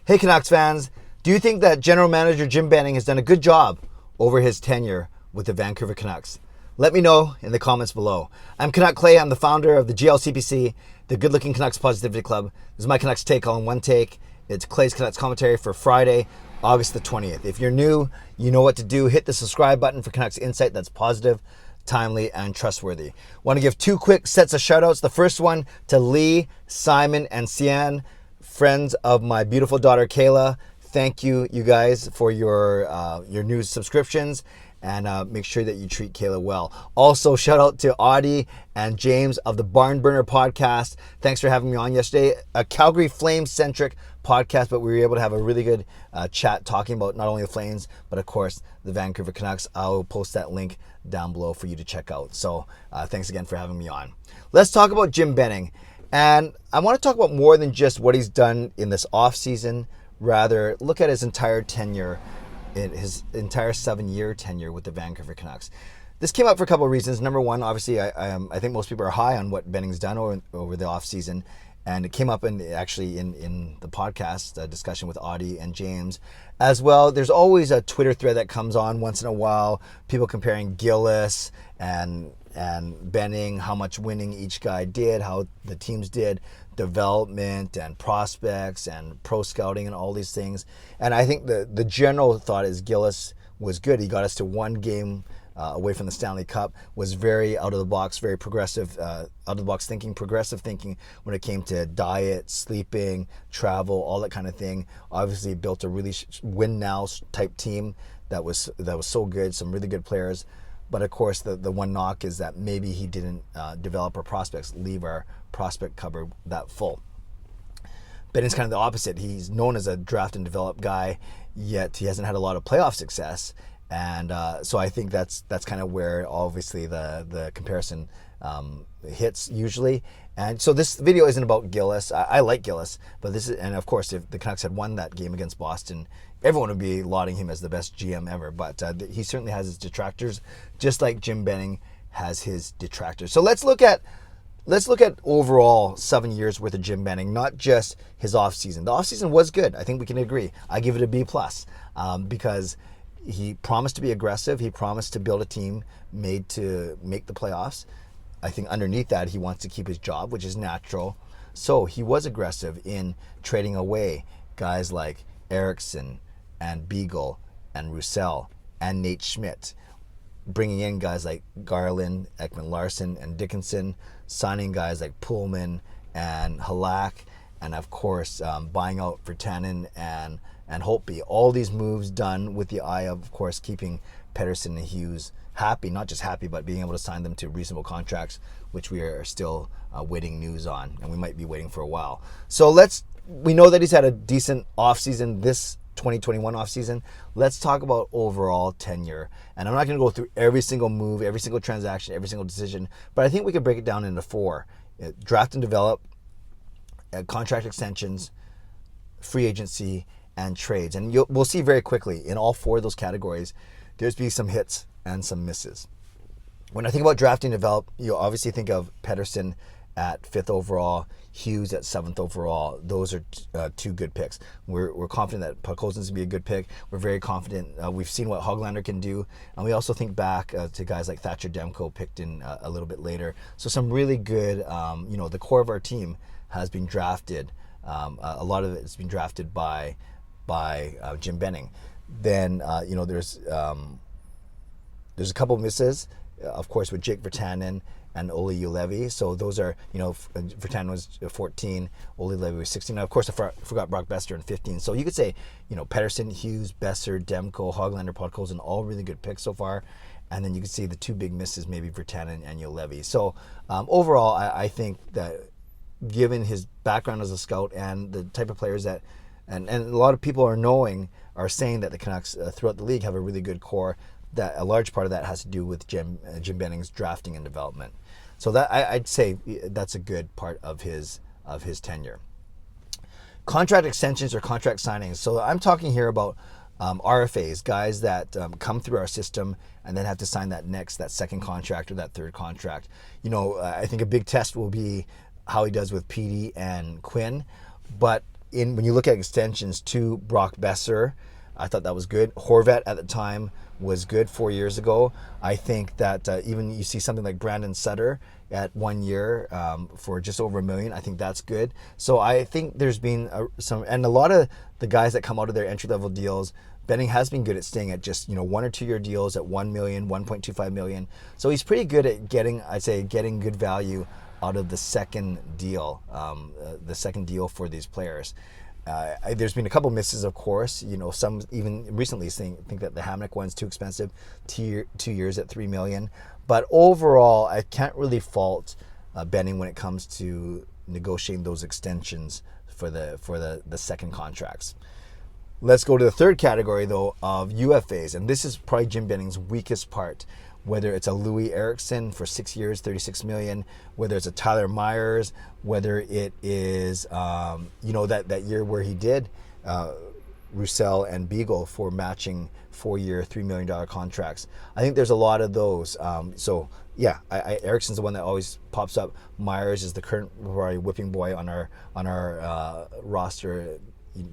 Hey Canucks fans, do you think that General Manager Jim Benning has done a good job over his tenure with the Vancouver Canucks? Let me know in the comments below. I'm Canuck Clay. I'm the founder of the GLCPC, the Good Looking Canucks Positivity Club. This is my Canucks take all in one take. It's Clay's Canucks commentary for Friday, August the 20th. If you're new, you know what to do. Hit the subscribe button for Canucks insight that's positive, timely, and trustworthy. Want to give two quick sets of shout-outs. The first one to Lee, Simon, and Sian, friends of my beautiful daughter Kayla. Thank you, you guys, for your new subscriptions, and make sure that you treat Kayla well. Also, shout out to Audie and James of the Barn Burner podcast. Thanks for having me on yesterday. A Calgary Flames-centric podcast, but we were able to have a really good chat talking about not only the Flames, but of course the Vancouver Canucks. I'll post that link down below for you to check out. So thanks again for having me on. Let's talk about Jim Benning. And I want to talk about more than just what he's done in this offseason. Rather, look at his entire tenure, his entire 7-year tenure with the Vancouver Canucks. This came up for a couple of reasons. Number one, obviously, I think most people are high on what Benning's done over the offseason. And it came up in the podcast discussion with Audie and James. As well, there's always a Twitter thread that comes on once in a while. People comparing Gillis and Benning, how much winning each guy did, how the teams did, development and prospects and pro scouting and all these things. And I think the general thought is Gillis was good. He got us to one game away from the Stanley Cup, was very out of the box, very progressive, out of the box thinking, progressive thinking when it came to diet, sleeping, travel, all that kind of thing. Obviously built a really win now type team that was so good, some really good players. But of course, the one knock is that maybe he didn't develop our prospects, leave our prospect cupboard that full. Benning's kind of the opposite. He's known as a draft and develop guy, yet he hasn't had a lot of playoff success. And so I think that's kind of where obviously the comparison hits usually. And so this video isn't about Gillis. I like Gillis, but this is, and of course, if the Canucks had won that game against Boston, everyone would be lauding him as the best GM ever. But he certainly has his detractors, just like Jim Benning has his detractors. So let's look at overall 7 years worth of Jim Benning, not just his offseason. The offseason was good. I think we can agree. I give it a B+, because he promised to be aggressive. He promised to build a team made to make the playoffs. I think underneath that, he wants to keep his job, which is natural. So he was aggressive in trading away guys like Eriksson and Beagle and Roussel and Nate Schmidt, bringing in guys like Garland, Ekman-Larsson, and Dickinson, signing guys like Pullman and Halak, and of course buying out Virtanen and Holtby. All these moves done with the eye of course, keeping Pettersson and Hughes happy, not just happy, but being able to sign them to reasonable contracts, which we are still waiting news on, and we might be waiting for a while. So we know that he's had a decent offseason this 2021 offseason. Let's talk about overall tenure. And I'm not going to go through every single move, every single transaction, every single decision, but I think we could break it down into 4. Draft and develop, contract extensions, free agency, and trades. And we'll see very quickly in all 4 of those categories, there's be some hits and some misses. When I think about drafting and develop, you obviously think of Pettersson at 5th overall, Hughes at 7th overall. Those are 2 good picks. We're confident that Podkolzin's will be a good pick. We're very confident. We've seen what Höglander can do. And we also think back to guys like Thatcher Demko picked in a little bit later. So some really good, the core of our team has been drafted. A lot of it has been drafted by Jim Benning. Then, there's a couple misses, of course, with Jake Virtanen and Olli Juolevi. So those are, Virtanen was 14, Olli Juolevi was 16. Now, of course, I forgot Brock Besser in 15. So you could say, Pettersson, Hughes, Besser, Demko, Höglander, Podkolzin, all really good picks so far. And then you could see the 2 big misses, maybe Virtanen and Juolevi. So overall, I think that given his background as a scout and the type of players that, and a lot of people are saying that the Canucks throughout the league have a really good core, that a large part of that has to do with Jim Benning's drafting and development. So that I'd say that's a good part of his tenure. Contract extensions or contract signings. So I'm talking here about RFAs, guys that come through our system and then have to sign that second contract or that third contract. I think a big test will be how he does with Petey and Quinn. But when you look at extensions to Brock Besser, I thought that was good. Horvat at the time was good 4 years ago. I think that even you see something like Brandon Sutter at 1 year for just over $1 million. I think that's good. So I think there's been and a lot of the guys that come out of their entry level deals, Benning has been good at staying at just 1 or 2 year deals at $1 million, $1.25 million. So he's pretty good at getting good value out of the second deal for these players. There's been a couple misses, of course. Some even recently think that the Hamnick one's too expensive, 2 years at $3 million. But overall, I can't really fault Benning when it comes to negotiating those extensions for the second contracts. Let's go to the third category, though, of UFAs, and this is probably Jim Benning's weakest part. Whether it's a Louis Eriksson for 6 years, $36 million, whether it's a Tyler Myers, whether it is that year where he did Roussel and Beagle for matching 4-year, $3 million contracts. I think there's a lot of those. Eriksson's the one that always pops up. Myers is the current whipping boy on our roster,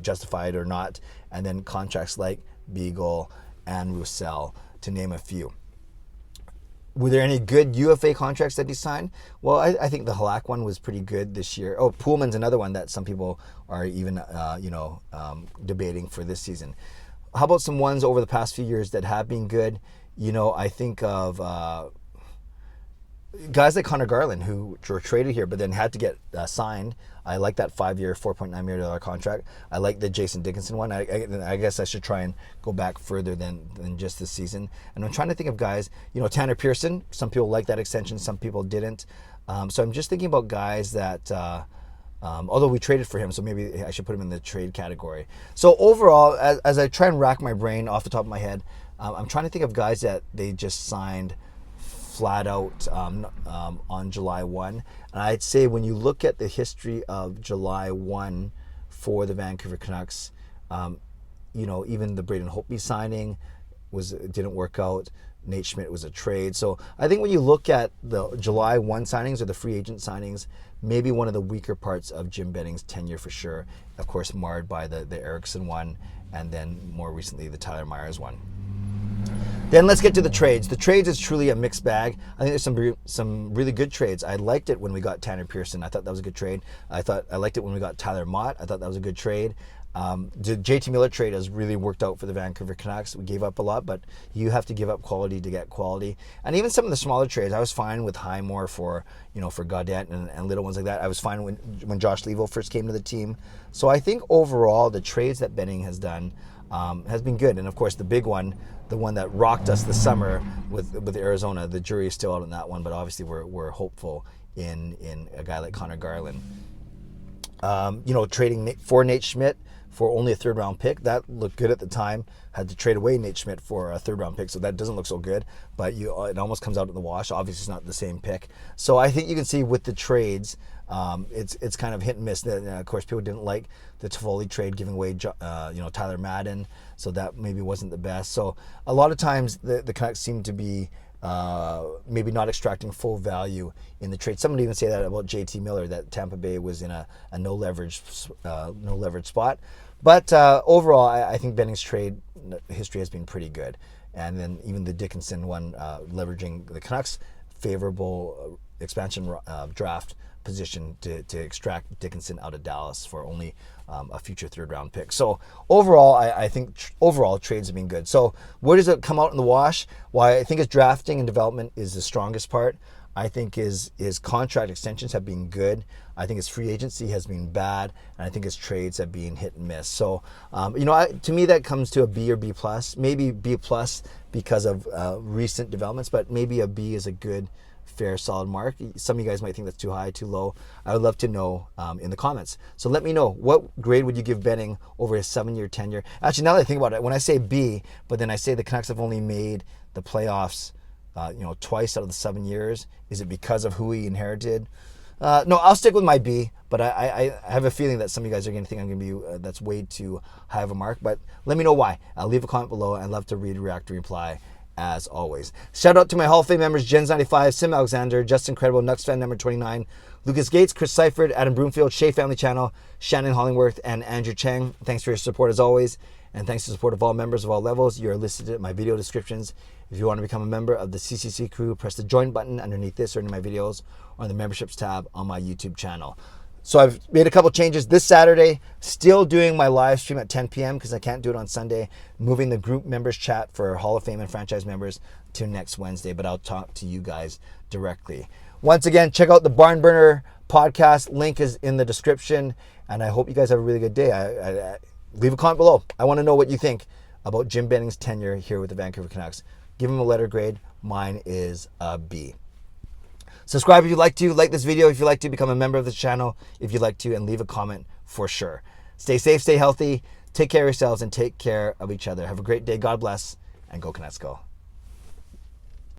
justified or not, and then contracts like Beagle and Roussel, to name a few. Were there any good UFA contracts that he signed? Well, I think the Halak one was pretty good this year. Oh, Pullman's another one that some people are even debating for this season. How about some ones over the past few years that have been good? I think of guys like Connor Garland, who were traded here but then had to get signed. I like that 5-year, $4.9 million contract. I like the Jason Dickinson one. I guess I should try and go back further than just this season. And I'm trying to think of guys, Tanner Pearson. Some people like that extension, some people didn't. So I'm just thinking about guys that, although we traded for him, so maybe I should put him in the trade category. So overall, as I try and rack my brain off the top of my head, I'm trying to think of guys that they just signed flat out on July 1. And I'd say when you look at the history of July 1 for the Vancouver Canucks, even the Braden Holtby signing didn't work out. Nate Schmidt was a trade. So I think when you look at the July 1 signings or the free agent signings, maybe one of the weaker parts of Jim Benning's tenure for sure. Of course, marred by the Eriksson one, and then more recently the Tyler Myers one. Then let's get to the trades. The trades is truly a mixed bag. I think there's some really good trades. I liked it when we got Tanner Pearson. I thought that was a good trade. I liked it when we got Tyler Mott. I thought that was a good trade. The JT Miller trade has really worked out for the Vancouver Canucks. We gave up a lot, but you have to give up quality to get quality. And even some of the smaller trades, I was fine with Highmore for Gaudette and little ones like that. I was fine when Josh Levo first came to the team. So I think overall the trades that Benning has done has been good. And of course the big one, the one that rocked us this summer with Arizona, the jury is still out on that one, but obviously we're hopeful in a guy like Connor Garland. Trading for Nate Schmidt for only a 3rd round pick, that looked good at the time. Had to trade away Nate Schmidt for a 3rd round pick, so that doesn't look so good, but it almost comes out in the wash. Obviously it's not the same pick. So I think you can see with the trades, it's kind of hit and miss. Of course, people didn't like the Toffoli trade, giving away Tyler Madden, so that maybe wasn't the best. So a lot of times the Canucks seem to be maybe not extracting full value in the trade. Some would even say that about JT Miller, that Tampa Bay was in a no leverage spot. But overall, I think Benning's trade history has been pretty good. And then even the Dickinson one, leveraging the Canucks' favorable expansion draft position to extract Dickinson out of Dallas for only a future 3rd round pick. So overall, I think overall trades have been good. So where does it come out in the wash? Well, I think his drafting and development is the strongest part. I think his contract extensions have been good. I think his free agency has been bad, and I think his trades have been hit and miss. So, to me that comes to a B or B plus, maybe B plus because of recent developments, but maybe a B is a good, fair, solid mark. Some of you guys might think that's too high, too low. I would love to know in the comments. So let me know, what grade would you give Benning over his 7-year tenure? Actually, now that I think about it, when I say B, but then I say the Canucks have only made the playoffs twice out of the 7 years, is it because of who he inherited? No, I'll stick with my B, but I have a feeling that some of you guys are going to think I'm going to be, that's way too high of a mark, but let me know why. Leave a comment below. I'd love to read, react, reply, as always. Shout out to my Hall of Fame members, Jens95, Sim Alexander, Justin Credible, Nux fan number 29, Lucas Gates, Chris Seifert, Adam Broomfield, Shea Family Channel, Shannon Hollingworth, and Andrew Chang. Thanks for your support as always. And thanks to the support of all members of all levels. You are listed in my video descriptions. If you want to become a member of the CCC Crew, press the join button underneath this or in my videos or in the memberships tab on my YouTube channel. So I've made a couple changes this Saturday, still doing my live stream at 10 p.m. because I can't do it on Sunday, moving the group members chat for Hall of Fame and franchise members to next Wednesday, but I'll talk to you guys directly. Once again, check out the Barn Burner podcast. Link is in the description, and I hope you guys have a really good day. Leave a comment below. I want to know what you think about Jim Benning's tenure here with the Vancouver Canucks. Give him a letter grade. Mine is a B. Subscribe if you'd like to. Like this video if you'd like to. Become a member of the channel if you'd like to. And leave a comment for sure. Stay safe, stay healthy. Take care of yourselves and take care of each other. Have a great day. God bless. And go Canucks go.